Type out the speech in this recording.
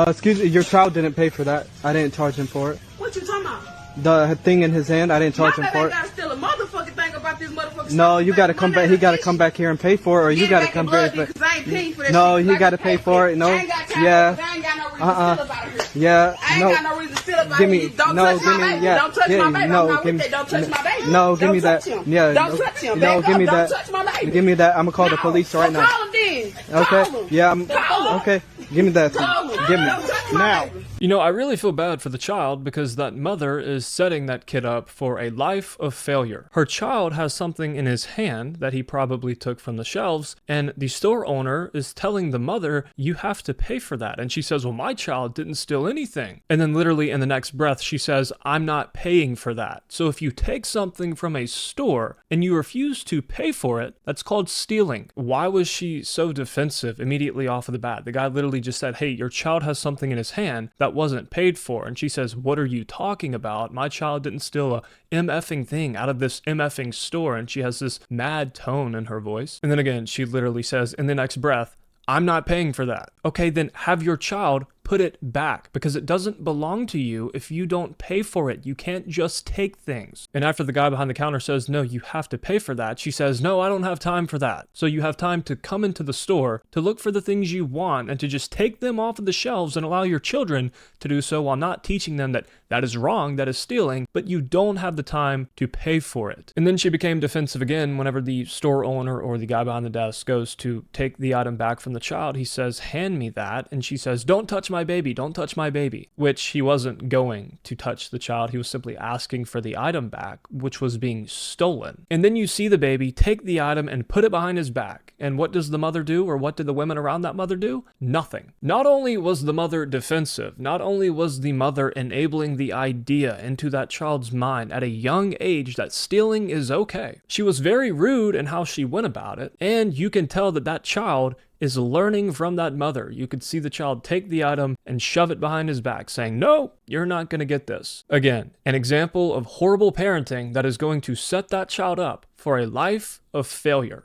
Excuse me, your child didn't pay for that. I didn't charge him for it. What you talking about? The thing in his hand, I didn't charge him My for baby it. gotta steal a motherfucking thing about this motherfucking No, stuff. you gotta come back. He gotta come back here and pay for it, or you gotta come back. Because I ain't paying for that No, shit, he 'cause I gotta can pay for it. No, I ain't got time yeah, for it, 'cause I ain't got no reason to steal about here. yeah, I ain't no. got no reason to steal about Give me, here. Don't no, touch give my me, baby. yeah, Don't touch my baby. no, I'm not give with that. Don't touch my baby. No, give me Don't that. touch him. Yeah, Don't touch him. no, Back give up. me Don't that. touch my baby. Give me that. I'm gonna call the No. police So right now. Call him then. Okay, Call him. yeah, I'm Call him. okay. Give me that. Call him. Give me Don't touch my now. baby. You know, I really feel bad for the child because that mother is setting that kid up for a life of failure. Her child has something in his hand that he probably took from the shelves, and the store owner is telling the mother, you have to pay for that. And she says, well, my child didn't steal anything. And then literally in the next breath, she says, I'm not paying for that. So if you take something from a store and you refuse to pay for it, that's called stealing. Why was she so defensive immediately off of the bat? The guy literally just said, hey, your child has something in his hand that wasn't paid for. And she says, what are you talking about? My child didn't steal a MFing thing out of this MFing store. And she has this mad tone in her voice. And then again, she literally says in the next breath, I'm not paying for that. Okay, then have your child put it back because it doesn't belong to you if you don't pay for it. You can't just take things. And after the guy behind the counter says, no, you have to pay for that, she says, no, I don't have time for that. So you have time to come into the store to look for the things you want and to just take them off of the shelves and allow your children to do so while not teaching them that that is wrong, that is stealing, but you don't have the time to pay for it. And then she became defensive again whenever the store owner or the guy behind the desk goes to take the item back from the child. He says, hand me that. And she says, don't touch my baby, don't touch my baby, which he wasn't going to touch the child. He was simply asking for the item back, which was being stolen. And then you see the baby take the item and put it behind his back. And what does the mother do, or what did the women around that mother do? Nothing. Not only was the mother defensive, not only was the mother enabling the idea into that child's mind at a young age that stealing is okay, she was very rude in how she went about it. And you can tell that that child is learning from that mother. You could see the child take the item and shove it behind his back, saying, no, you're not going to get this. Again, an example of horrible parenting that is going to set that child up for a life of failure.